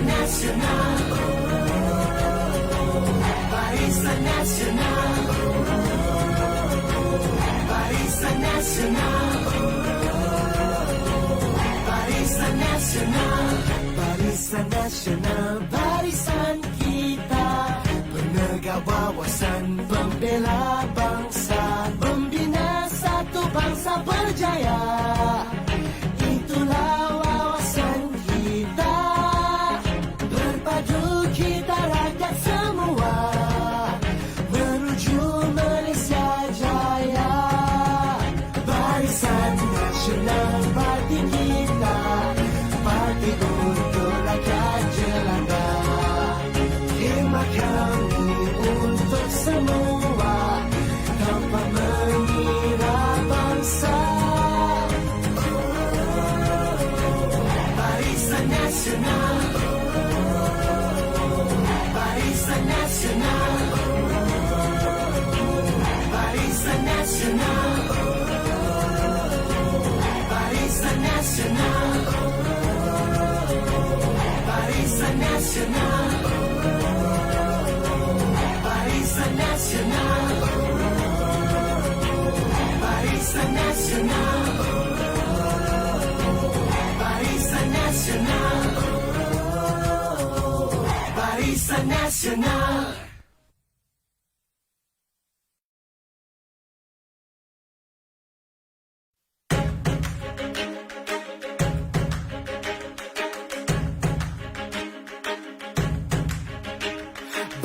Nasional, Barisan Nasional, Barisan Nasional, Barisan Nasional, Barisan Nasional, barisan kita, penegak wawasan, pembela bangsa, membina satu bangsa berjaya. Itulah wawasan kita, berpadu kita rakyat semua, menuju Malaysia Jaya. Barisan Nasional parti kita, parti untuk rakyat jelata. Khidmat kami untuk semua, tanpa mengira bangsa. Barisan Nasional, Barisan Nasional, Barisan Nasional, Barisan Nasional, Barisan Nasional, Barisan Nasional, Barisan Nasional, Barisan Nasional, Barisan Nasional.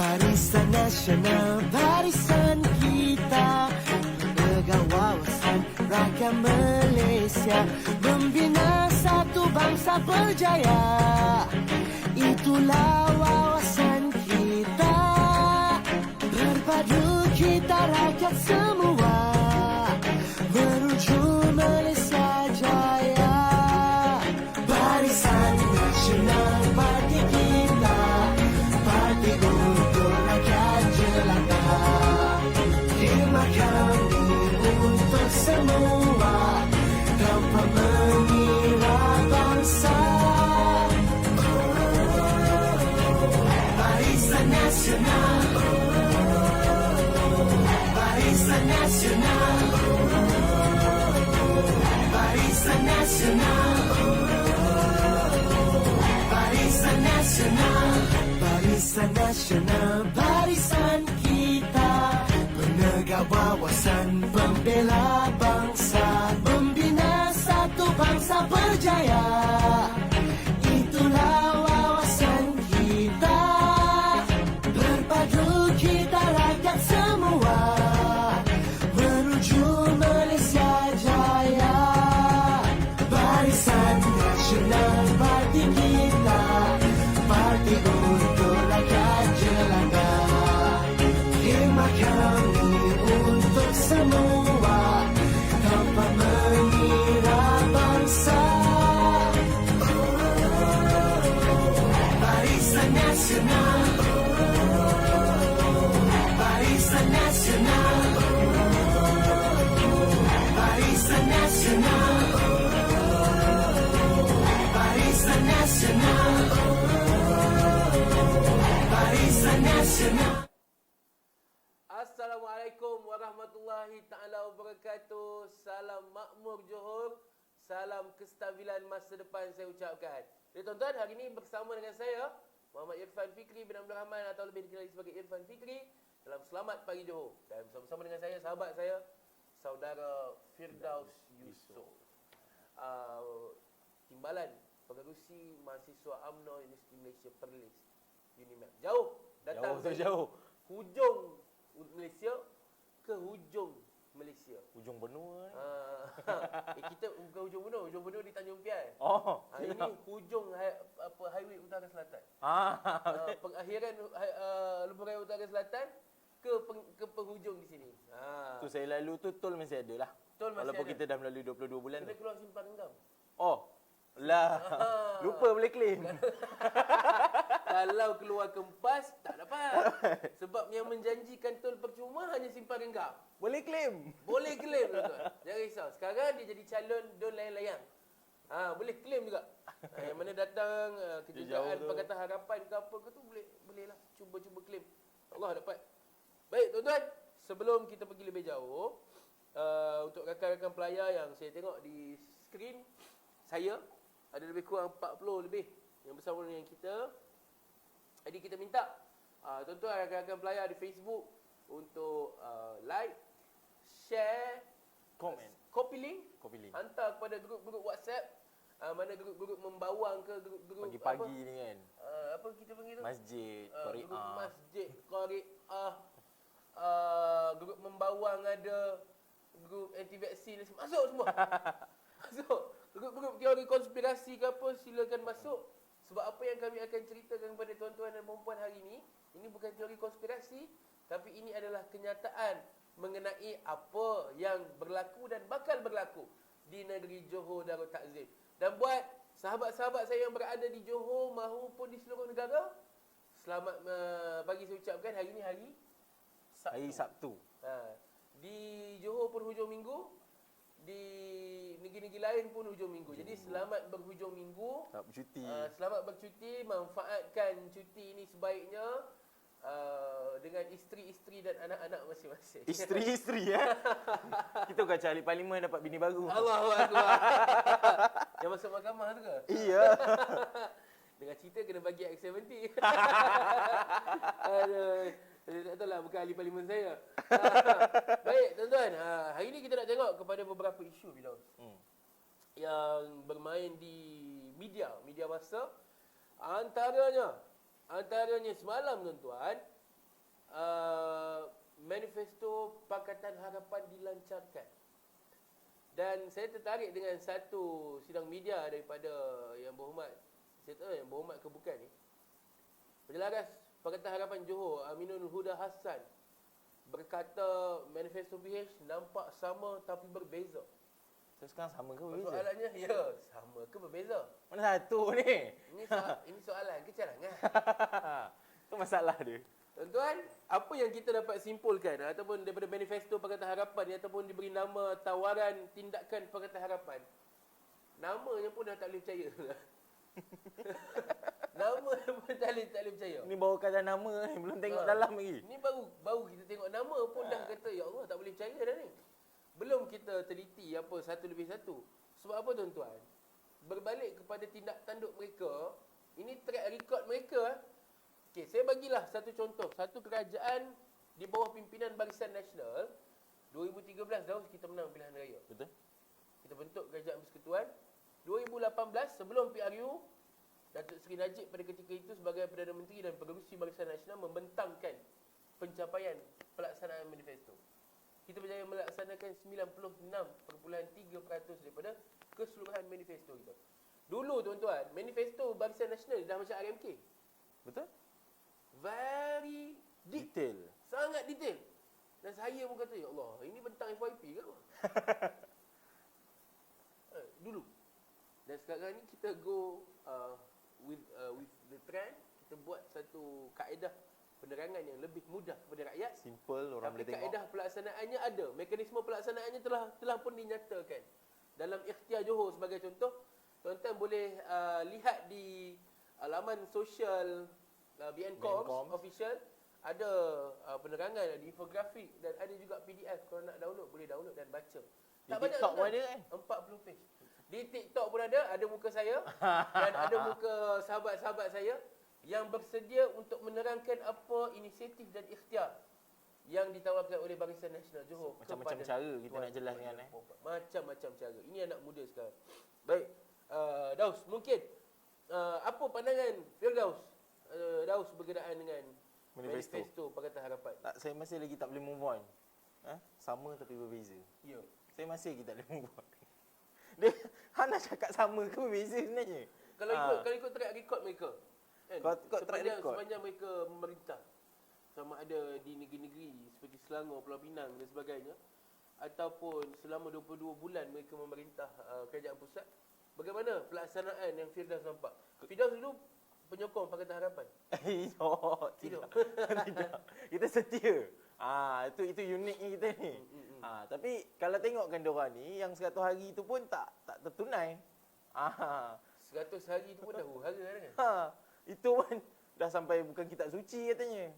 Barisan Nasional, barisan kita, penegak wawasan rakyat Malaysia, membina satu bangsa berjaya. Itulah wawasan kita, berpadu kita rakyat semua, menuju Malaysia Jaya. Barisan Nasional parti kita, parti untuk rakyat jelata. Khidmat kami untuk semua, tanpa mengira bangsa. Barisan Nasional, Barisan Nasional, Barisan Nasional, Barisan Nasional, Barisan Nasional, barisan kita, penegak wawasan, pembela bangsa, membina satu bangsa berjaya. Itulah wawasan kita, berpadu kita rakyat semua, menuju Malaysia Jaya. Barisan Nasional parti kita, parti untuk rakyat jelata. Khidmat kami untuk semua, tanpa mengira bangsa. Barisan Nasional, Barisan Nasional, Barisan Nasional, Barisan Nasional, Barisan Nasional. Assalamualaikum warahmatullahi ta'ala wabarakatuh. Salam makmur Johor, salam kestabilan masa depan saya ucapkan. Jadi tuan-tuan, hari ini bersama dengan saya Muhammad Irfan Fikri bin Abdul Rahman, atau lebih dikenali sebagai Irfan Fikri, dalam Selamat Pagi Johor. Dan bersama-sama dengan saya, sahabat saya, Saudara Firdaus Yusof, Timbalan Pengerusi Mahasiswa UMNO Universiti Malaysia Perlis, UNIMAP. Jauh datang Jauh. hujung Malaysia ke hujung Malaysia. Hujung benua ni. Kita bukan hujung benua di Tanjung Piai. Oh, Ini hujung highway utara selatan. Pengakhiran lebuh raya utara selatan ke penghujung di sini. Tu saya lalu tu tol masih ada lah. Tol masih Walaupun ada. kita dah melalui 22 bulan Kena tu. keluar Simpang Renggam. Oh. Lah. Lupa boleh claim. Kalau keluar Kempas, tak dapat. Sebab yang menjanjikan tol percuma hanya Simpang Renggam. Boleh claim. Boleh claim tuan-tuan. Jangan risau. Sekarang dia jadi calon Don Layang-Layang. Boleh claim juga. Yang mana datang yang kejayaan jauh tu. Pakatan Harapan ke apa ke tu boleh lah cuba claim. Allah dapat. Baik tuan-tuan, sebelum kita pergi lebih jauh, untuk rakan-rakan pelayar yang saya tengok di skrin saya ada lebih kurang 40 lebih yang bersama dengan kita. Jadi kita minta tuan-tuan rakan-rakan pelayar di Facebook untuk like, share, Komen. copy link, hantar kepada grup-grup WhatsApp, mana grup-grup membawang ke grup-grup Pagi-pagi ni kan. apa kita panggil tu? Masjid, Grup Qari'ah. masjid, Qari'ah, grup membawang ada, grup anti vaksin masuk semua. Masuk. Grup-grup teori konspirasi ke apa silakan masuk. Sebab apa yang kami akan ceritakan kepada tuan-tuan dan puan-puan hari ini bukan teori konspirasi, tapi ini adalah kenyataan mengenai apa yang berlaku dan bakal berlaku di negeri Johor Darul Takzim. Dan buat sahabat-sahabat saya yang berada di Johor maupun di seluruh negara, selamat pagi saya ucapkan. Hari ini hari Sabtu. Hari Sabtu. Di Johor pun hujung minggu, di negeri-negeri lain pun hujung minggu. Jadi selamat berhujung minggu. Tak bercuti. Selamat bercuti, manfaatkan cuti ini sebaiknya dengan isteri-isteri dan anak-anak masing-masing. Isteri-isteri Kita bukan cari parlimen dapat bini baru. Allahu Akbar. Yang masuk mahkamah tu ke? Iya. Dengan cerita kena bagi X70. Aduh. Saya tak tahu lah, bukan ahli parlimen saya. Baik, tuan-tuan. Hari ini kita nak tengok kepada beberapa isu, Firdaus. Yang bermain di media masa. Antaranya semalam, tuan-tuan, manifesto Pakatan Harapan dilancarkan. Dan saya tertarik dengan satu sidang media daripada Yang Berhormat, saya tak tahu Yang Berhormat ke bukan ni, Penjelaras Pakatan Harapan Johor, Aminul Huda Hassan, berkata manifesto PH nampak sama tapi berbeza. So, sekarang sama ke berbeza? Soalannya, ya, sama ke berbeza? Mana satu ni? Ini soalan ke carangan? Itu masalah dia. Tuan-tuan, apa yang kita dapat simpulkan ataupun daripada manifesto Pakatan Harapan ni, ataupun diberi nama tawaran tindakan Pakatan Harapan, namanya pun dah tak boleh percaya. Nama pun tak boleh percaya. Ni baru kata nama ni, belum tengok dalam lagi. Ni baru kita tengok nama pun dah kata, ya Allah, tak boleh percaya dah ni. Belum kita teliti apa satu lebih satu. Sebab apa, tuan-tuan? Berbalik kepada tindak tanduk mereka, ini track record mereka. Okey, saya bagilah satu contoh. Satu kerajaan di bawah pimpinan Barisan Nasional, 2013 dah kita menang pilihan raya. Betul? Kita bentuk kerajaan persekutuan. 2018 sebelum PRU, Datuk Seri Najib pada ketika itu sebagai Perdana Menteri dan Pengerusi Barisan Nasional membentangkan pencapaian pelaksanaan manifesto. Kita berjaya melaksanakan 96.3% daripada keseluruhan manifesto kita. Dulu, tuan-tuan, manifesto Barisan Nasional dah macam RMK. Betul? Very deep. Detail. Sangat detail. Dan saya pun kata, ya Allah, ini bentang FYP ke apa? Dulu. Dan sekarang ni kita go with the trend. Kita buat satu kaedah penerangan yang lebih mudah kepada rakyat. Simple, orang Tapi boleh tengok. kaedah pelaksanaannya ada. Mekanisme pelaksanaannya telah pun dinyatakan. Dalam Ikhtiar Johor sebagai contoh, tuan-tuan boleh lihat di laman sosial BNCOMS official, ada penerangan, ada infografik dan ada juga PDF. Kalau nak download, boleh download dan baca. Di TikTok pun ada kan? 40 page. Di TikTok pun ada muka saya dan ada muka sahabat-sahabat saya yang bersedia untuk menerangkan apa inisiatif dan ikhtiar yang ditawarkan oleh Barisan Nasional Johor. Macam-macam cara kita nak jelaskan. Macam-macam cara. Ini anak muda sekarang. Baik, Daus, mungkin apa pandangan Firdaus berkenaan dengan manifesto Pakatan Harapan? Tak, saya masih lagi tak boleh move on. Sama tapi berbeza. Ya. Saya masih lagi tak boleh move on. Dia Hana cakap sama ke berbeza sebenarnya? Kalau ikut track record mereka, kan? Kalau ikut track record. Sepanjang mereka memerintah, sama ada di negeri-negeri seperti Selangor, Pulau Pinang dan sebagainya, ataupun selama 22 bulan mereka memerintah kerajaan pusat, bagaimana pelaksanaan yang Firdaus nampak? Firdaus dulu penyokong Pakatan Harapan. Tidak. Tidak. Kita setia. Itu uniknya kita ni. Tapi kalau tengokkan diorang ni yang 100 hari tu pun tak tertunai. 100 hari tu pun dah huru-hara kan? Itu pun dah sampai bukan kitab suci katanya.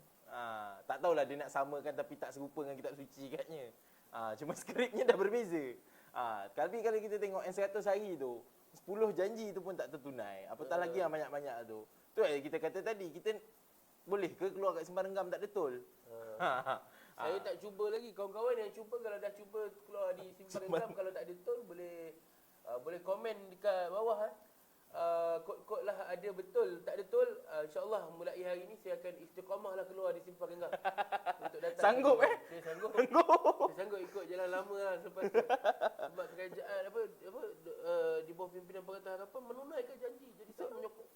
Tak tahulah dia nak samakan tapi tak serupa dengan kitab suci katanya. Cuma skripnya dah berbeza. Tapi kalau kita tengok yang 100 hari tu, 10 janji tu pun tak tertunai. Apatah lagi yang banyak-banyak tu. Tu kita kata tadi, kita boleh ke keluar kat Sembang Renggam tak ada tol? Saya tak cuba lagi. Kawan-kawan yang cuba, kalau dah cuba keluar di Simpang Renggam, kalau tak ada tol, boleh komen dekat bawah. Kod-kod lah ada betul, tak ada tol. InsyaAllah mulai hari ni saya akan istiqamah lah keluar di Simpang Renggam untuk datang. Sanggup Saya sanggup. Saya sanggup ikut jalan lama lah selepas tu. Sebab kerajaan di bawah pimpinan Pakatan Harapan menunaikan janji. Jadi saya menyokong.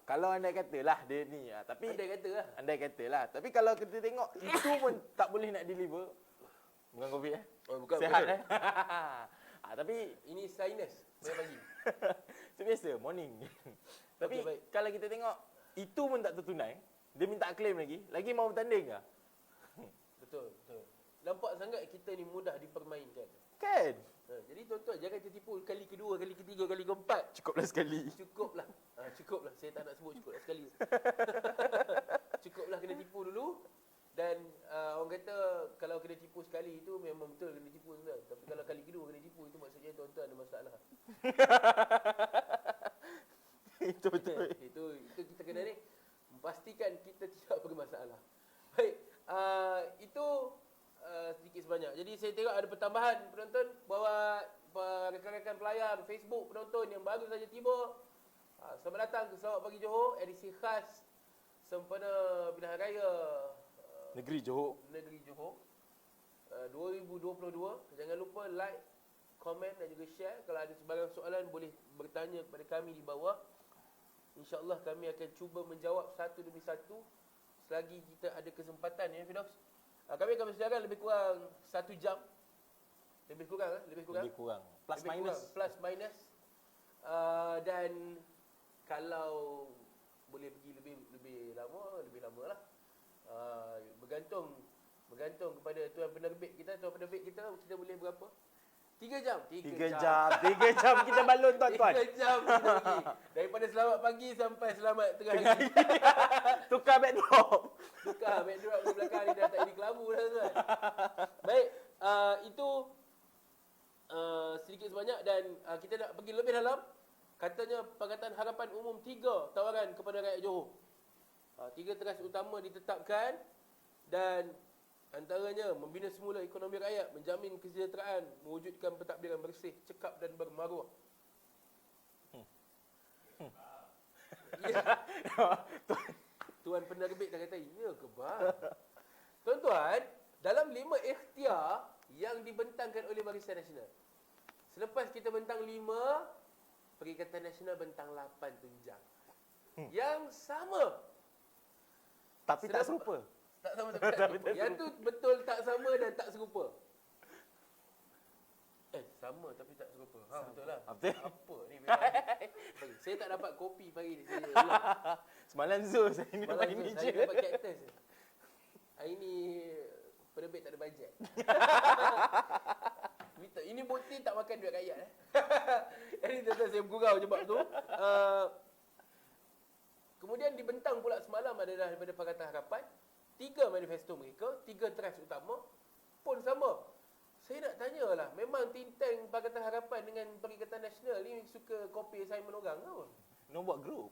Kalau andai katalah dia ni, tapi Andai kata lah. Tapi kalau kita tengok itu pun tak boleh nak deliver. Bukan COVID Bukan. Sihat tapi Ini sinus. Banyak pagi. itu biasa morning. Tapi Okey, baik. kalau kita tengok itu pun tak tertunai, dia minta claim lagi mau bertanding ke? Betul. Nampak sangat kita ni mudah dipermainkan. Kan? Jadi tuan-tuan jangan tertipu kali kedua, kali ketiga, kali keempat. Cukuplah sekali. Cukuplah. Cukuplah. Saya tak nak sebut cukuplah sekali. Cukuplah kena tipu dulu. Dan orang kata kalau kena tipu sekali itu memang betul kena tipu tuan. Tapi kalau kali kedua kena tipu itu maksudnya tuan-tuan ada masalah. Itu betul. Itu kita kena ni memastikan kita tidak bermasalah. Baik, itu sedikit sebanyak. Jadi saya tengok ada pertambahan penonton bahawa rakan-rakan pelayar Facebook penonton yang baru saja tiba. Selamat datang ke Selamat Pagi Johor, edisi khas sempena Pilihan Raya Negeri Johor 2022. Jangan lupa like, komen dan juga share. Kalau ada sebarang soalan boleh bertanya kepada kami di bawah. InsyaAllah kami akan cuba menjawab satu demi satu selagi kita ada kesempatan ya Firdaus. Kami akan bersiaran lebih kurang 1 jam. Lebih kurang. Plus minus. Dan kalau boleh pergi lebih lama lah. Bergantung kepada tuan penerbit kita. Kita boleh berapa? 3 jam. 3 jam kita balon tuan-tuan. 3 jam kita pergi. Daripada selamat pagi sampai selamat tengah hari. Tukar backdrop di belakang ni dah tak jadi kelabu dah tuan. Baik, itu sedikit sebanyak dan kita nak pergi lebih dalam. Katanya Pakatan Harapan Umum 3 tawaran kepada rakyat Johor. 3 teras utama ditetapkan dan antaranya membina semula ekonomi rakyat, menjamin kesejahteraan, mewujudkan pentadbiran bersih, cekap dan bermaruah. Ya. Tuan penerbit dah kata, ya ke bang? Tuan-tuan, dalam 5 ikhtiar yang dibentangkan oleh Barisan Nasional. Selepas kita bentang 5, Perikatan Nasional bentang 8 tunjang. Yang sama. Tapi tak serupa. Tak sama tapi tak serupa. Yang tu betul tak sama dan tak serupa. Sama tapi tak serupa. Betul lah. Betul. Apa ni memang. Saya tak dapat kopi pagi ni. Saya ulang. Semalam Zul saya ni dapat Malam ini tu saya je. dapat cactus je. Hari ni penerbit tak ada bajet. Ini bukti tak makan duit rakyat. Jadi tuan-tuan saya bergurau je bab tu. Kemudian dibentang pula semalam adalah daripada Pakatan Harapan 3 manifesto mereka, 3 teras utama pun sama. Saya nak tanyalah, memang think tank Pakatan Harapan dengan Perikatan Nasional ni suka copy assignment orang ke apa? Nak buat grup.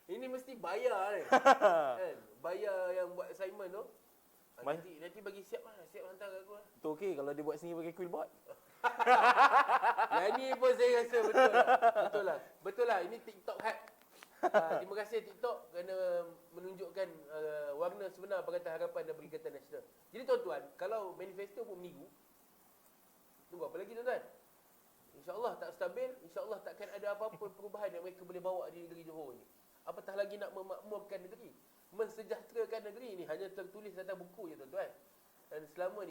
Ini mesti bayar ni. Kan? Bayar yang buat assignment tu. Nanti bagi siap hantar kat aku lah. Tu okey kalau dia buat sendiri pakai Quillbot. Yang ni pun saya rasa betul lah. Ini TikTok hack. Terima kasih TikTok kerana menunjukkan warna sebenar Pakatan Harapan dan Perikatan Nasional. Jadi tuan-tuan, kalau manifesto pun meniru, tunggu apa lagi tuan-tuan? InsyaAllah tak stabil, insyaAllah takkan ada apa-apa perubahan yang mereka boleh bawa di negeri Johor ni. Apatah lagi nak memakmurkan negeri, mensejahterakan negeri ni hanya tertulis atas buku je tuan-tuan. Dan selama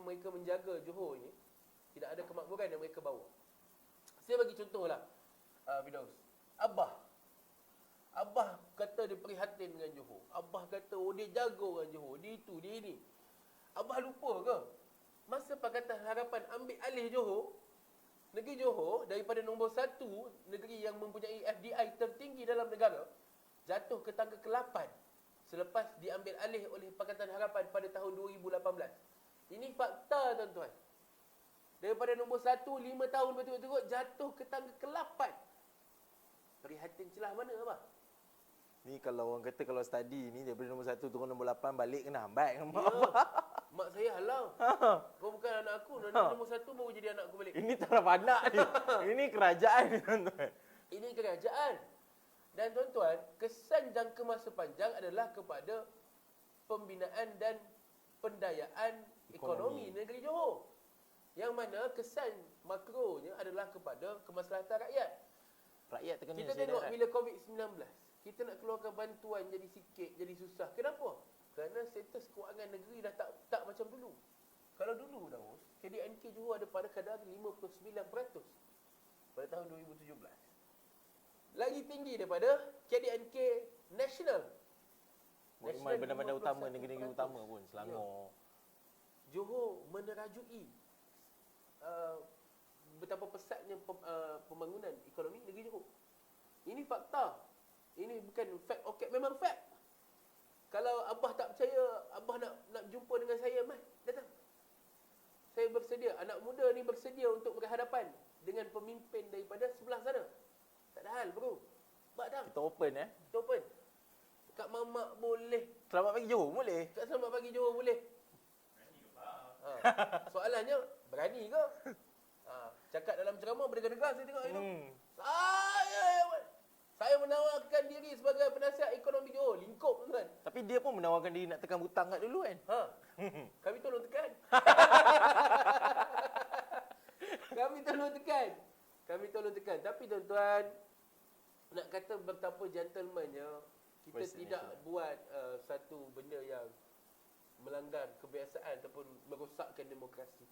mereka menjaga Johor ni, tidak ada kemakmuran yang mereka bawa. Saya bagi contohlah, Firdaus. Abah kata dia prihatin dengan Johor. Abah kata, dia jaga orang Johor. Dia itu, dia ini. Abah lupa ke? Masa Pakatan Harapan ambil alih Johor, negeri Johor daripada nombor 1 negeri yang mempunyai FDI tertinggi dalam negara jatuh ke tangga ke-8 selepas diambil alih oleh Pakatan Harapan pada tahun 2018. Ini fakta tuan-tuan. Daripada nombor 1 5 tahun berturut-turut jatuh ke tangga ke-8. Prihatin celah mana abah? Ni kalau orang kata kalau study ni daripada nombor 1 turun nombor 8 balik kena hambat dengan mak Ya. abah. Mak saya halau. Kau bukan anak aku. Nanti nombor 1 baru jadi anak aku balik. Ini taraf anak ni. Ini kerajaan ni tuan-tuan. Ini kerajaan. Dan tuan-tuan, kesan jangka masa panjang adalah kepada pembinaan dan pendayaan ekonomi negeri Johor. Yang mana kesan makronya adalah kepada kemaslahatan rakyat. Rakyat terkena Kita tengok bila COVID-19, kita nak keluarkan bantuan jadi sikit, jadi susah. Kenapa? Kerana status kewangan negeri dah tak macam dulu. Kalau dulu Daus, KDNK Johor ada pada kadar 59% pada tahun 2017. Lagi tinggi daripada KDNK National. National bandar-bandar 51%. utama, negeri-negeri utama pun, Selangor. Johor menerajui betapa pesatnya pembangunan ekonomi negeri Johor. Ini fakta. Ini bukan fact. Okey, memang fact. Kalau abah tak percaya, abah nak jumpa dengan saya, mai datang. Saya bersedia, anak muda ni bersedia untuk berhadapan dengan pemimpin daripada sebelah sana. Tak ada hal, bro. Datang. Kita open Kita open. Kat Mamak boleh. Selamat pagi Johor boleh. Kat Selamat Pagi Johor boleh. Soalannya, berani ke? Cakap dalam ceramah berdegar-degar saya tengok itu. Saya menawarkan diri sebagai penasihat ekonomi Johor. Lingkup tuan. Tapi dia pun menawarkan diri nak tekan hutang kat dulu kan. Kami tolong tekan. Kami tolong tekan. Tapi tuan-tuan, nak kata betapa gentlemannya, kita Western tidak National. buat satu benda yang melanggar kebiasaan ataupun merosakkan demokrasi.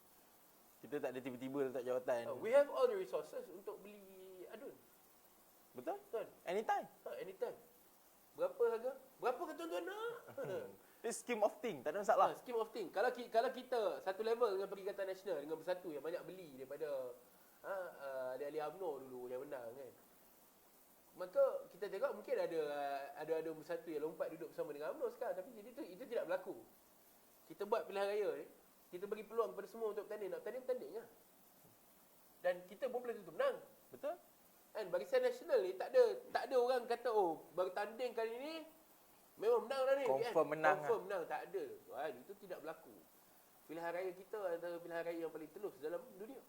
Kita tak ada tiba-tiba letak jawatan. We have all the resources untuk beli adun. Betul? Betul? Anytime. Anytime. Berapa harga? Berapa ke tuan-tuan nak? It's scheme of thing, tak ada masalah. Scheme of thing. Kalau kita satu level dengan Perikatan Nasional, dengan Bersatu yang banyak beli daripada ahli-ahli UMNO dulu yang menang kan. Maka kita tengok mungkin ada Bersatu yang lompat duduk bersama dengan UMNO sekarang, tapi itu tidak berlaku. Kita buat pilihan raya ni, kita bagi peluang kepada semua untuk bertanding. Nak bertanding lah. Dan kita pun boleh tentu menang. Betul? Kan Barisan Nasional ni tak ada orang kata bertanding kali ni memang menang dah ni. Confirm menang Confirm menang. Tak ada. Tuan, itu tidak berlaku. Pilihan raya kita adalah pilihan raya yang paling telus dalam dunia.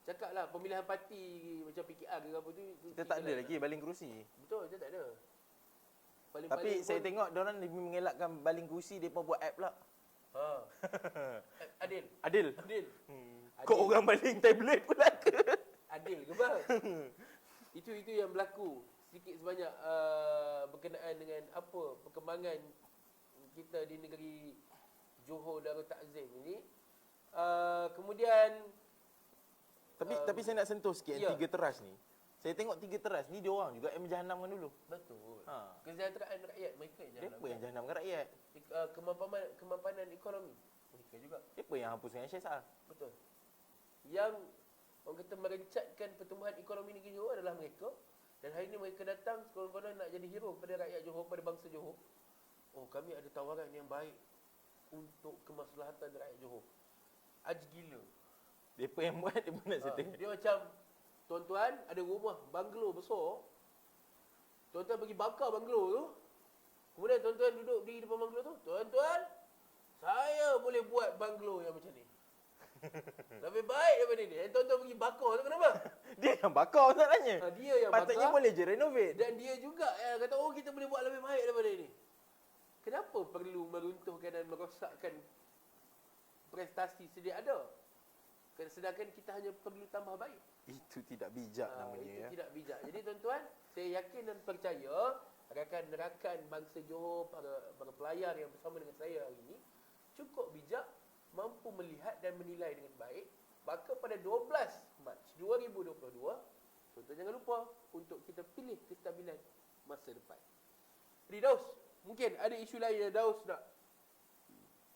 Cakaplah pemilihan parti macam PKR ke apa tu. Kita tak ada lagi baling kerusi. Betul, kita tak ada. Tapi saya tengok diorang lebih mengelakkan baling kerusi, dia pun buat app pula. Adil. Adil. Adil. Kau orang baling tablet pula ke? Adil ke bang? Itu yang berlaku sedikit sebanyak berkenaan dengan apa perkembangan kita di negeri Johor Darul Ta'zim ini. Kemudian Tapi saya nak sentuh sikit ya. yang tiga teras ni. Saya tengok tiga teras ni dia orang juga yang menjahanamkan dulu. betul. Ha. Kesejahteraan rakyat mereka yang Dia apa yang jahanamkan rakyat? kemapanan ekonomi mereka juga. Dia apa yang hapuskan SSR? Betul. Yang orang kata merencatkan pertumbuhan ekonomi negeri Johor adalah mereka. Dan hari ini mereka datang sekolah-kolah nak jadi hero pada rakyat Johor, pada bangsa Johor. Oh, kami ada tawaran yang baik untuk kemaslahatan rakyat Johor. Aji gila. Dia apa yang buat? Dia pun nak setting. Dia macam, tuan-tuan ada rumah banglo besar. Tuan-tuan pergi bakar banglo tu. Kemudian tuan-tuan duduk di depan banglo tu. Tuan-tuan, saya boleh buat banglo yang macam ni. Lebih baik daripada ni. Tuan-tuan pergi bakar tu kenapa? Dia yang bakar masalahnya. Dia yang Patutnya bakar. boleh je renovate. Dan dia juga yang kata, kita boleh buat lebih baik daripada ini. Kenapa perlu meruntuhkan dan merosakkan prestasi sedia ada? Sedangkan kita hanya perlu tambah baik. Itu tidak bijak namanya Itu ya. tidak bijak. Jadi tuan-tuan, saya yakin dan percaya rakan-rakan bangsa Johor, para pelayar yang bersama dengan saya hari ini cukup bijak, mampu melihat dan menilai dengan baik. Maka pada 12 Mac 2022, tuan-tuan jangan lupa untuk kita pilih kestabilan masa depan. Jadi Daus, mungkin ada isu lain yang Daus nak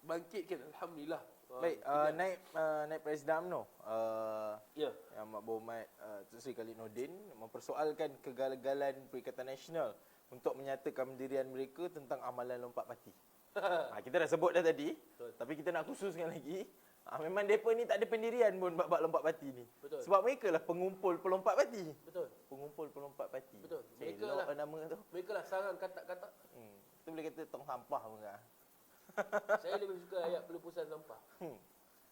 bangkitkan. Alhamdulillah, Baik, naib Presiden UMNO Ya. yang Mak Berhormat Tun Sri Khalid Nordin mempersoalkan kegagalan Perikatan Nasional untuk menyatakan pendirian mereka tentang amalan lompat parti. Kita dah sebut dah tadi, Betul. tapi kita nak khususkan lagi. Memang mereka ni tak ada pendirian pun bab lompat parti ni. Betul. Sebab mereka lah pengumpul pelompat parti. Betul. Pengumpul pelompat parti. Betul. Mereka Elok lah. nama tu. Mereka lah sarang katak-katak. Kita boleh kata tong sampah pun kan. Saya lebih suka ayat pelupusan sampah.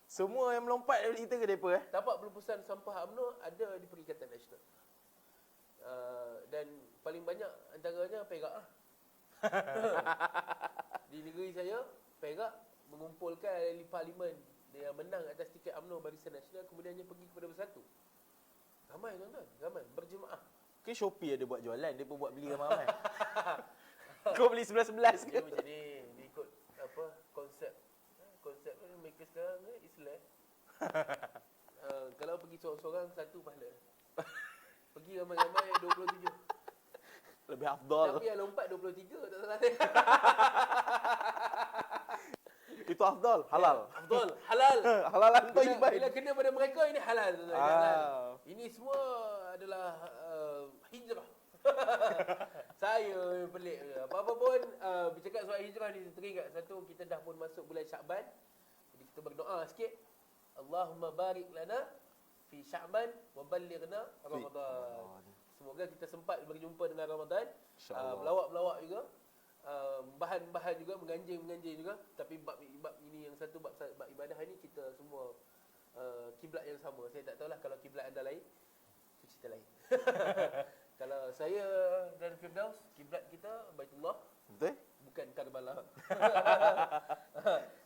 Semua yang melompat daripada kita ke mereka Tapak pelupusan sampah UMNO ada di Perikatan Nasional. Dan paling banyak antaranya Perak lah. Di negeri saya, Perak mengumpulkan ahli parlimen yang menang atas tiket UMNO Barisan Nasional, kemudiannya pergi kepada Bersatu. Ramai tuan-tuan, ramai berjemaah. Ke Shopee ada buat jualan, dia pun buat beli ramai-ramai. Kau beli 11-11 Dia ke? macam ni, dia ikut apa konsep mereka sekarang Islam. Kalau pergi seorang-seorang satu pahala. Pergi ramai-ramai 27. Lebih afdal. Tapi yang lompat 23 tak salah. Itu afdal, halal. Afdal, halal. Halalan Bila thayyiban. kena pada mereka ini halal. tuan-tuan, halal. Ini semua adalah hijrah. Saya pelik. Apa-apa pun bercakap soal hijrah ni teringat satu, kita dah pun masuk bulan Syakban. Jadi kita berdoa sikit. Allahumma barik lana fi Syakban wa ballighna Ramadan. Semoga kita sempat berjumpa dengan Ramadan. InsyaAllah. Melawak-melawak juga. Bahan-bahan juga, menganjing juga. Tapi bab ini yang satu, bab ibadah ni kita semua kiblat yang sama. Saya tak tahulah kalau kiblat anda lain, itu cerita lain. Kalau saya dan Firdaus, kiblat kita Baitullah, Betul? bukan Karbala.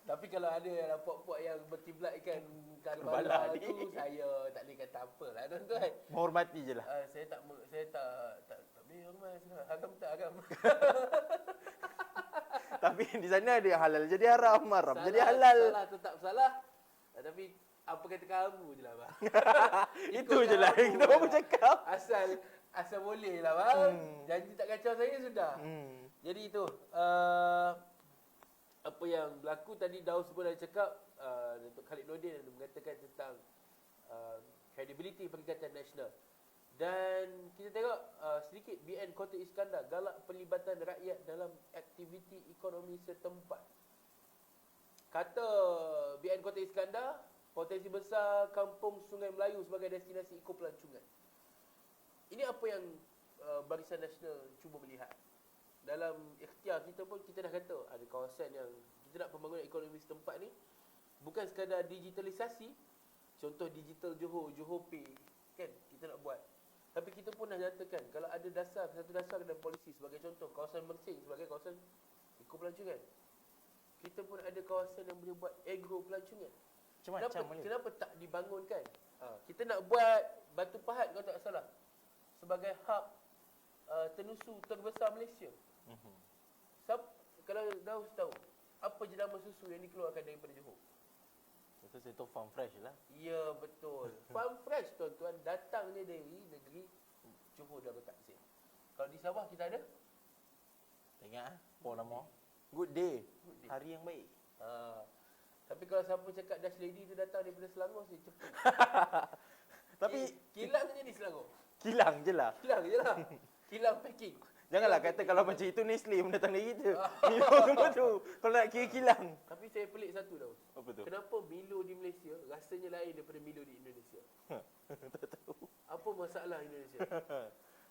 Tapi kalau ada puak-puak yang berkiblatkan Karbala Karbala ni. tu, saya tak boleh kata apa lah tuan-tuan. Menghormati je lah. Saya tak boleh hormat. Haram tak haram. Tapi di sana ada yang halal jadi haram, haram jadi halal. Salah tetap salah. Tapi apa kata kamu je lah bang. Itu je lah yang kita mahu cakap. Asal boleh lah bang. Janji tak kacau saya sudah. Jadi itu apa yang berlaku tadi, Daus pun dah cakap, Datuk Khalid Nordin ada mengatakan tentang credibility Perikatan Nasional. Dan kita tengok sedikit, BN Kota Iskandar galak pelibatan rakyat dalam aktiviti ekonomi setempat. Kata BN Kota Iskandar, potensi besar kampung Sungai Melayu sebagai destinasi ekopelancongan. Ini apa yang Barisan Nasional cuba melihat. Dalam ikhtiar kita pun kita dah kata ada kawasan yang kita nak pembangunan ekonomi setempat ni bukan sekadar digitalisasi, contoh digital Johor Pay kan kita nak buat. Tapi kita pun dah nyatakan kalau ada satu dasar dan polisi, sebagai contoh kawasan Mersing sebagai kawasan ekopelancongan. Kita pun ada kawasan yang boleh buat agro pelancongan. Kenapa tak dibangunkan? Kita nak buat Batu Pahat kalau tak salah sebagai hub tenusu terbesar Malaysia. Kalau Daus tahu apa jenama susu yang dikeluarkan daripada Johor? Itu saya tahu farm fresh lah. Ya betul. Farm fresh tuan-tuan datangnya dari negeri Johor Darussalam. Kalau di Sabah kita ada Tak ingat apa nama? Good day. Hari yang baik. Tapi kalau siapa cakap Dash Lady tu datang daripada Selangor, saya cepat. Tapi kilangnya di Selangor. kilang je lah. Kilang je lah. Kilang packing. Janganlah kata kalau macam itu Nestle pun datang dari kita. Milo semua tu. Kalau nak kira kilang. Tapi saya pelik satu tau. Apa tu? Kenapa Milo di Malaysia rasanya lain daripada Milo di Indonesia? Tak tahu. Apa masalah Indonesia?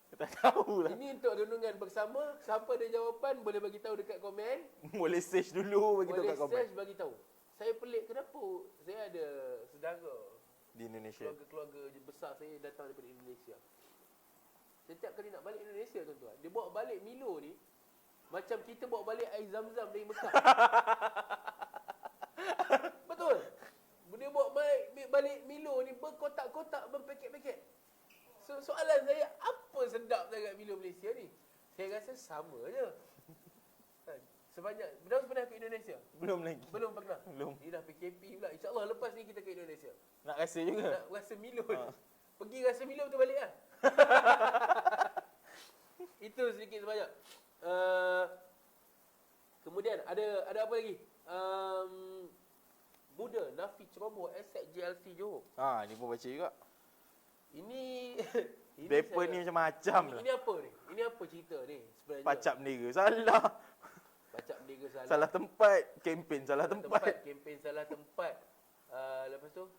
Tak tahu lah. Ini untuk renungan bersama. Siapa ada jawapan boleh bagi tahu dekat komen. Boleh search dulu bagi tahu Boleh kat komen. search bagi tahu. Saya pelik kenapa saya ada saudara Di Indonesia. keluarga besar saya datang daripada Indonesia. Setiap kali nak balik Indonesia tuan-tuan, dia bawa balik Milo ni macam kita bawa balik air Zam-Zam dari Mekah. Betul. Dia bawa balik Milo ni berkotak-kotak, berpaket-paket. So, soalan saya, apa sedap sangat Milo Malaysia ni? Saya rasa sama je. Sebanyak, Daus pernah ke Indonesia? Belum lagi. Belum pernah? Belum. Ni dah PKP pula. InsyaAllah lepas ni kita ke Indonesia. Nak rasa juga. Nak rasa Milo ni. Pergi rasa Milo tu balik lah. Itu sedikit sebanyak. Kemudian ada apa lagi? muda nafi ceroboh aset JLC Johor. Ni pun baca juga. Ini Paper ni macam-macam lah. Ini apa ni? Ini apa cerita ni sebenarnya? Pacak bendera salah. Pacak bendera salah. Salah tempat. Kempen salah tempat. Kempen salah tempat. Lepas tu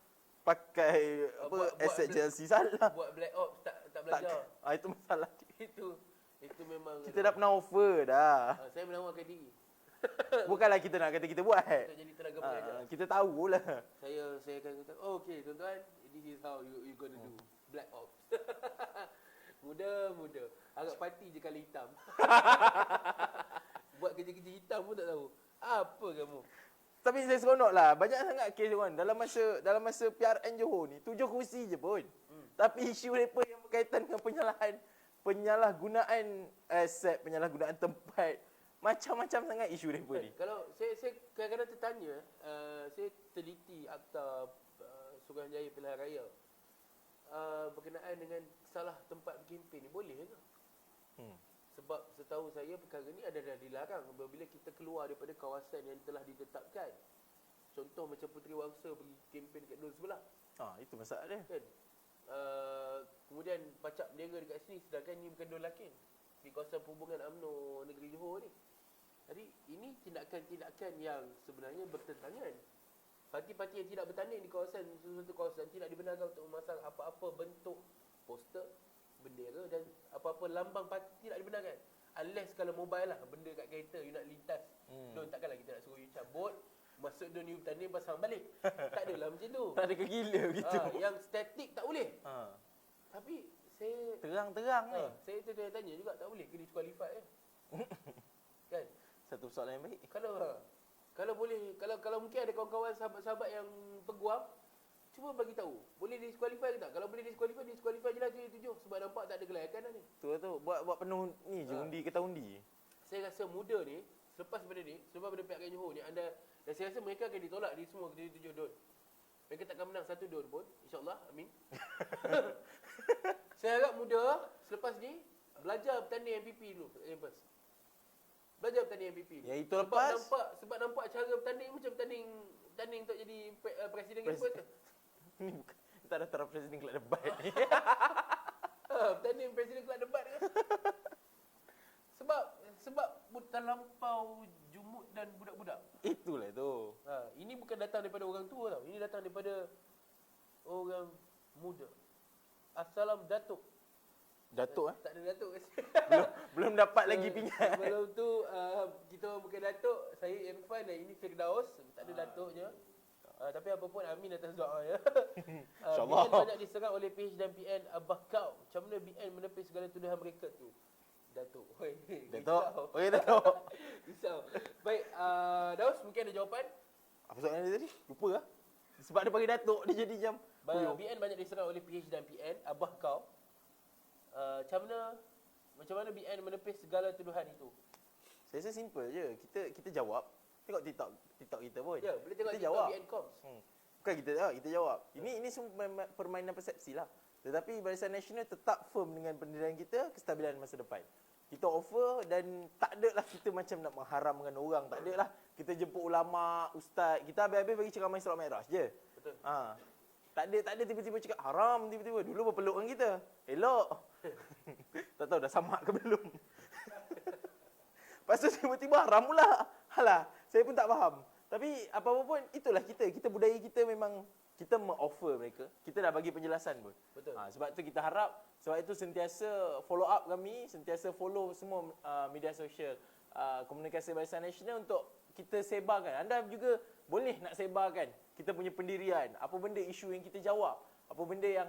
Pakai buat aset black- Chelsea salah. buat black ops tak belajar. Itu masalah dia. Itu memang Kita dah pernah offer dah. saya menawarkan diri Bukanlah kita nak kata kita buat. untuk jadi tenaga pengajar. Kita tahulah. Saya akan kata, oh, okay tuan-tuan, this is how you gonna do black ops. Muda. Agak parti je kali hitam. Buat kerja-kerja hitam pun tak tahu. Apa kamu? Tapi saya seronok lah. Banyak sangat kes kan. Dalam masa PRN Johor ni, 7 kursi je pun. Tapi isu mereka yang berkaitan dengan penyalahgunaan aset, penyalahgunaan tempat. Macam-macam sangat isu mereka ni. Kalau saya kadang-kadang tertanya, saya teliti akta Suruhanjaya Pilihan Raya berkenaan dengan salah tempat berkempen ni, boleh ke? Sebab setahu saya perkara ni dah dilarang apabila kita keluar daripada kawasan yang telah ditetapkan. Contoh macam Puteri Wangsa pergi kempen kat Dun sebelah. Itu masalah dia. Kan? Kemudian pacak bendera dekat sini sedangkan ni bukan Dun Lakin. Di kawasan perhubungan UMNO Negeri Johor ni. Jadi ini tindakan-tindakan yang sebenarnya bertentangan. Parti-parti yang tidak bertanding di kawasan sesuatu kawasan tidak dibenarkan untuk memasang apa-apa bentuk poster, bendera dan apa-apa lambang parti tidak dibenarkan. Unless kalau mobile lah, benda kat kereta you nak lintas. Don takkanlah kita nak suruh you cabut, masuk don you bertanding pasang balik. Tak adalah macam tu. Tak ada kegila gitu. Yang statik tak boleh. Tapi saya Terang-terang ni. saya tanya juga tak boleh ke disqualified kan? Satu soalan yang baik. Kalau boleh, kalau mungkin ada kawan-kawan sahabat-sahabat yang peguam, cuba bagi tahu, boleh disqualify ke tak? Kalau boleh disqualify je lah 7 sebab nampak tak ada kelayakan dah ni. Tu buat penuh ni je undi kata undi. Saya rasa muda ni, selepas pada pihak Johor ni anda, dan saya rasa mereka akan ditolak di semua 7 don. Mereka takkan menang 1 don pun, insya-Allah. Amin. Saya harap muda selepas ni belajar bertanding MPP dulu, campus. Belajar bertanding MPP. Ya, itu lepas. Sebab nampak cara bertanding macam bertanding untuk jadi presiden campus tu. Ni bukan. Tak ada taraf presiden kelak debat ni. Bertanding presiden kelak debat kan. Sebab terlampau jumut dan budak-budak. Itulah tu. Ini bukan datang daripada orang tua tau. Ini datang daripada orang muda. Assalam Datuk. Datuk Tak ada Datuk kat sini. belum dapat lagi pingat. Sebelum tu kita bukan Datuk, saya Irfan dan ini Firdaus. Tak ada Datuknya. Tapi apa pun amin atas doa ya. InsyaAllah. BN banyak diserang oleh PH dan BN Abah kau. Macam mana BN menepis segala tuduhan mereka tu? Datuk. Datuk. Okey Datuk. Risau. Baik, Daus mungkin ada jawapan? Apa soalan dia tadi? Lupa lah. Sebab dia panggil Datuk dia jadi jam. BN banyak diserang oleh PH dan PN Abah kau. Macam mana BN menepis segala tuduhan itu? Saya rasa simple je. Kita jawab. Tengok TikTok kita pun. Ya, boleh tengok kita TikTok jawab. BN Coms. Bukan kita jawab. Ini semua permainan persepsi lah. Tetapi Barisan Nasional tetap firm dengan pendirian kita, kestabilan masa depan. Kita offer dan tak ada lah kita macam nak mengharamkan orang. Tak ada lah. Kita jemput ulama, ustaz. Kita habis-habis bagi ceramah Isra Mi'raj je. Betul. Tak ada tiba-tiba cakap haram tiba-tiba. Dulu berpeluk dengan kita. Elok. Tak tahu dah samak ke belum. Lepas tu tiba-tiba haram pula. Alah, saya pun tak faham. Tapi apa-apa pun itulah kita. Kita budaya kita memang kita mengoffer mereka. Kita dah bagi penjelasan pun. Betul. Sebab tu kita harap, sebab itu sentiasa follow up kami, sentiasa follow semua media sosial komunikasi Barisan Nasional untuk kita sebarkan. Anda juga boleh nak sebarkan kita punya pendirian. Apa benda isu yang kita jawab. Apa benda yang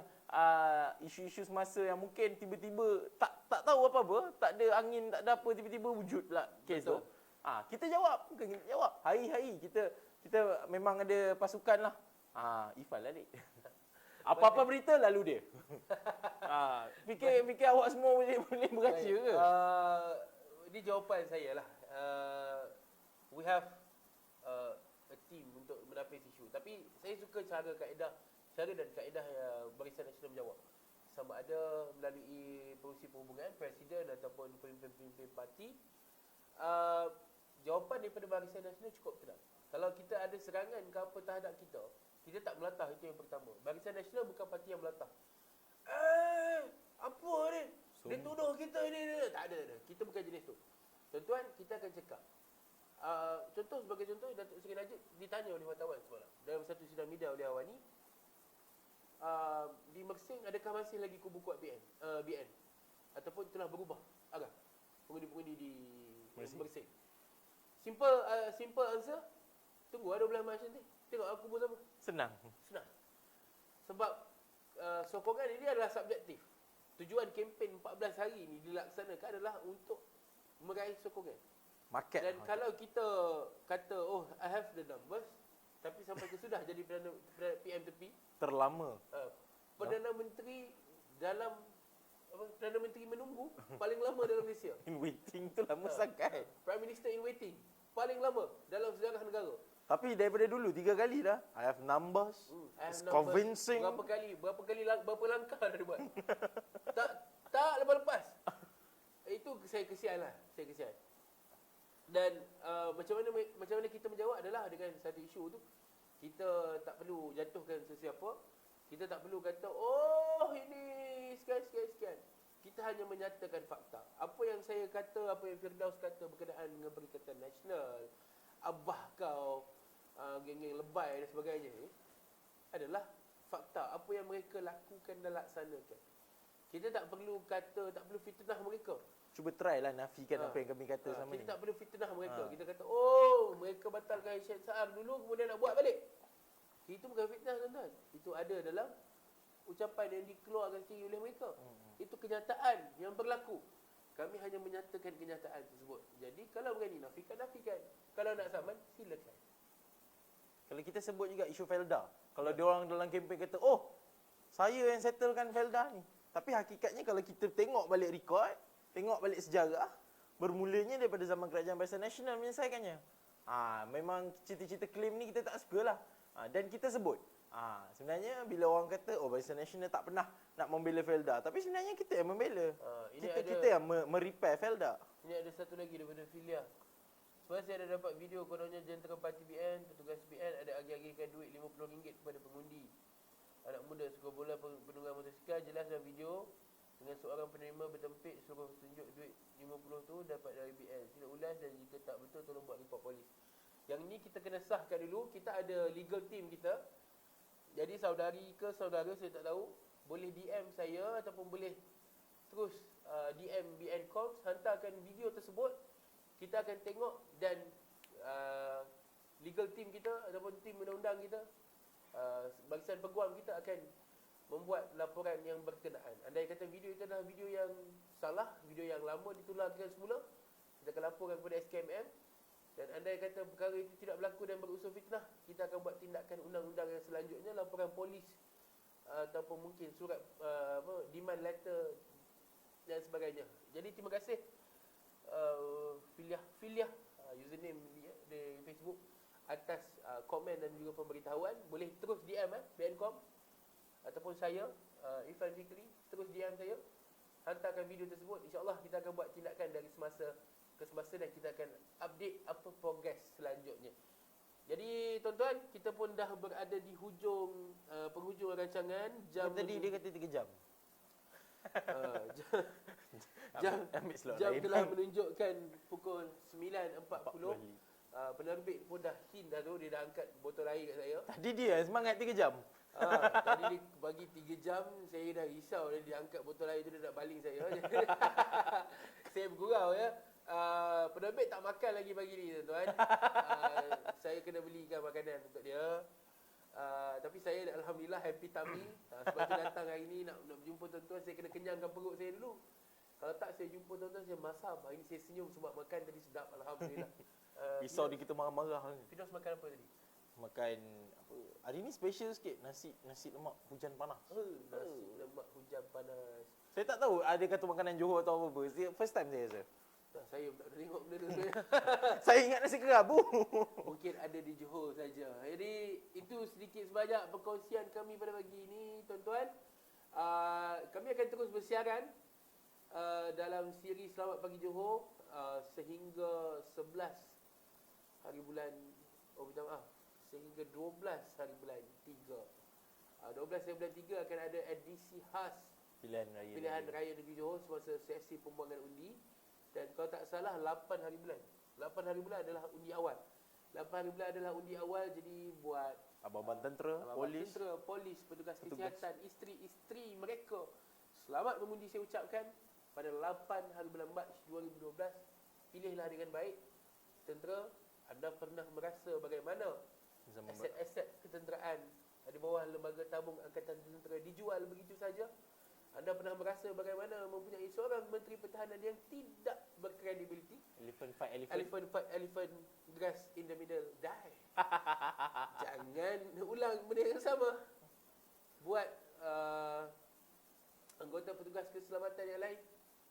isu-isu semasa yang mungkin tiba-tiba tak tahu apa-apa, tak ada angin, tak ada apa, tiba-tiba wujud pula kes tu. Kita jawab, bukan kita jawab. Hari-hari kita memang ada pasukan lah. Ifal lah, Dik. Apa-apa berita lalu dia. Fikir awak semua boleh berkata ke? Ini jawapan saya lah. We have a team untuk menapis isu. Tapi saya suka cara dan kaedah Barisan Nasional menjawab. Sama ada melalui Pengerusi Perhubungan, Presiden ataupun pemimpin-pemimpin parti. Jawapan daripada Barisan Nasional cukup tenang. Kalau kita ada serangan ke apa terhadap kita tak melatah, itu yang pertama. Barisan Nasional bukan parti yang melatah. Apa ni? Dia tuduh kita ni. Tak ada. Kita bukan jenis tu. Tuan-tuan, kita akan cakap. Sebagai contoh, Datuk Seri Najib ditanya oleh wartawan semalam dalam satu sidang media oleh Awani, di Mersing adakah masih lagi kubu kuat BN ataupun telah berubah arah pengundi-pengundi di Mersing. Simple answer, tunggu 12 Mac nanti. Tengok aku kubu sama. Senang. Sebab sokongan ini adalah subjektif. Tujuan kempen 14 hari ini dilaksanakan adalah untuk meraih sokongan. Market. Dan kalau kita kata, I have the numbers, tapi sampai kesudah jadi PM tepi, terlama. Perdana Menteri dalam Perdana Menteri menunggu paling lama dalam Malaysia. In waiting tu lama sangat. Prime Minister in waiting paling lama dalam sejarah negara. Tapi daripada dulu 3 kali dah. I have numbers. It's convincing. Berapa langkah dah dia buat. tak lepas-lepas. Itu saya kesian. Dan macam mana kita menjawab adalah dengan satu isu tu, kita tak perlu jatuhkan sesiapa. Kita tak perlu kata, ini sekian. Kita hanya menyatakan fakta. Apa yang saya kata, apa yang Firdaus kata berkenaan dengan Perikatan Nasional, abah kau, geng-geng lebay dan sebagainya ni, adalah fakta. Apa yang mereka lakukan dan laksanakan. Kita tak perlu fitnah mereka. Cuba try lah nafikan apa yang kami kata sama kita ni. tak perlu fitnah mereka. Kita kata, mereka batalkan Syed Saar dulu, kemudian nak buat balik. Itu bukan fitnah, tuan-tuan. Itu ada dalam ucapan yang dikeluarkan sendiri oleh mereka. Itu kenyataan yang berlaku. Kami hanya menyatakan kenyataan tersebut. Jadi kalau berani nafikan. Kalau nak saman, silakan. Kalau kita sebut juga isu Felda. Kalau dia orang dalam kempen kata, saya yang settlekan Felda ni. Tapi hakikatnya kalau kita tengok balik rekod, tengok balik sejarah, bermulanya daripada zaman Kerajaan Barisan Nasional menyelesaikannya. Memang cita-cita klaim ni kita tak suka lah. Dan kita sebut. Sebenarnya bila orang kata, Barisan Nasional tak pernah nak membela Felda. Tapi sebenarnya kita yang membela. Kita yang merepair Felda. Ini ada satu lagi daripada Filia. Sebab saya ada dapat video kononnya jentera parti BN, petugas BN ada agi-agikan duit RM50 kepada pengundi. Anak muda suka bola penunggang motosikal, jelas dalam video dengan seorang penerima bertempik suruh tunjuk duit 50 tu dapat dari BN. Sila ulas dan jika tak betul tolong buat report polis. Yang ni kita kena sahkan dulu. Kita ada legal team kita. Jadi saudari ke saudara saya tak tahu, boleh DM saya ataupun boleh terus DM BN Coms, hantarkan video tersebut. Kita akan tengok dan legal team kita ataupun tim undang-undang kita, barisan peguam kita akan membuat laporan yang berkenaan. Andai kata video itu adalah video yang salah, video yang lama ditularkan semula, kita akan laporkan kepada SKMM. Dan andai kata perkara itu tidak berlaku dan berunsur fitnah, kita akan buat tindakan undang-undang yang selanjutnya, laporan polis ataupun mungkin surat demand letter dan sebagainya. Jadi terima kasih Filia username di Facebook atas komen dan juga pemberitahuan. Boleh terus DM BNCom ataupun saya Irfan Fikri, terus DM saya, hantarkan video tersebut. InsyaAllah kita akan buat tindakan dari semasa ke semasa dan kita akan update apa progres selanjutnya. Jadi tuan-tuan, kita pun dah berada di hujung penghujung rancangan. Jam tadi dia kata 3 jam. Jam telah menunjukkan pukul 9.40. Penerbit pun dah hint dah tu, dia dah angkat botol air kat saya. Tadi dia semangat 3 jam. Tadi dia bagi 3 jam, saya dah risau dia angkat botol air tu, dia nak baling saya. Saya bergurau ya. Penerbit tak makan lagi pagi ni tuan-tuan. Saya kena belikan makanan untuk dia. Tapi saya alhamdulillah happy tummy. Sebab tu datang hari ni nak berjumpa tuan-tuan, saya kena kenyangkan perut saya dulu. Kalau tak saya jumpa tuan-tuan, saya masam. Hari ni saya senyum sebab makan tadi sedap alhamdulillah. Risau dia kita marah-marah. Firdaus makan apa tadi? Makan apa? Hari ni special sikit, nasi lemak hujan panas. Nasi lemak hujan panas. Saya tak tahu ada kata makanan Johor atau apa. First time saya rasa. Saya tak pernah tengok benda tu. Saya ingat nasi kerabu. Mungkin ada di Johor saja. Jadi itu sedikit sebanyak perkongsian kami pada pagi ini tuan-tuan. Kami akan terus bersiaran dalam siri Selamat Pagi Johor sehingga 11 hari bulan minta maaf, sehingga 12 hari bulan 3. 12 hari bulan 3 akan ada edisi khas Pilihan Raya Negeri Johor semasa sesi pembuangan undi. Dan kalau tak salah 8 hari bulan. 8 hari bulan adalah undi awal. 8 hari bulan adalah undi awal, jadi buat abang-abang tentera, polis, petugas kesihatan, isteri-isteri mereka, selamat mengundi saya ucapkan pada 8 hari bulan Mac 2012. Pilihlah dengan baik. Tentera, anda pernah merasa bagaimana aset-aset ketenteraan di bawah lembaga tabung Angkatan Tentera dijual begitu saja? Anda pernah merasa bagaimana mempunyai seorang Menteri Pertahanan yang tidak berkredibiliti? Elephant fight Elephant, grass in the middle, die. Jangan ulang benda yang sama. Buat anggota petugas keselamatan yang lain,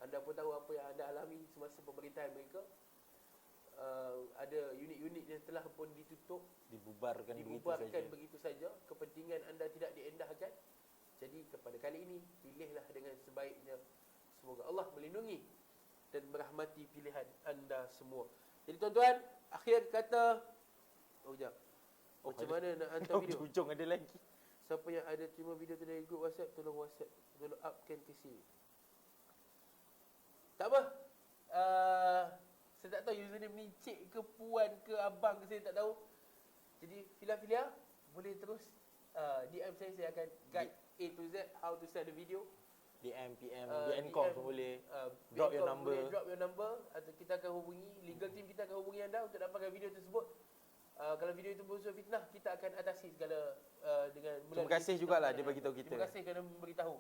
anda pun tahu apa yang anda alami semasa pemerintahan mereka. Ada unit-unit yang telah pun dibubarkan begitu saja. Kepentingan anda tidak diendahkan. Jadi kepada kali ini, pilihlah dengan sebaiknya. Semoga Allah melindungi dan merahmati pilihan anda semua. Jadi tuan-tuan, akhir kata, macam mana nak hantar video? Hujung ada lagi. Siapa yang ada terima video tu dari grup WhatsApp, tolong upkan ke sini. Tak apa. Saya tak tahu username ni cik ke puan ke abang ke, saya tak tahu. Jadi Filia boleh terus DM saya akan guide A to Z how to send the video. DM, PM, DNCOM pun boleh. Drop your number. Boleh drop your number atau kita akan hubungi, legal team kita akan hubungi anda untuk dapatkan video tersebut. Kalau video itu berunsur fitnah, kita akan atasi segala dengan Terima kasih jugalah dia bagi tahu kita. Terima kasih kerana memberitahu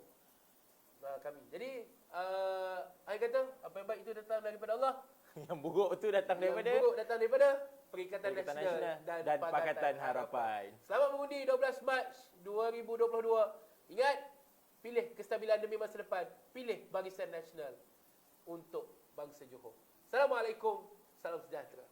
kami. Jadi akhir kata, apa yang baik itu datang daripada Allah. Yang buruk tu datang daripada Perikatan Nasional dan Pakatan Harapan. Selamat mengundi 12 Mac 2022. Ingat, pilih kestabilan demi masa depan. Pilih Barisan Nasional untuk bangsa Johor. Assalamualaikum, salam sejahtera.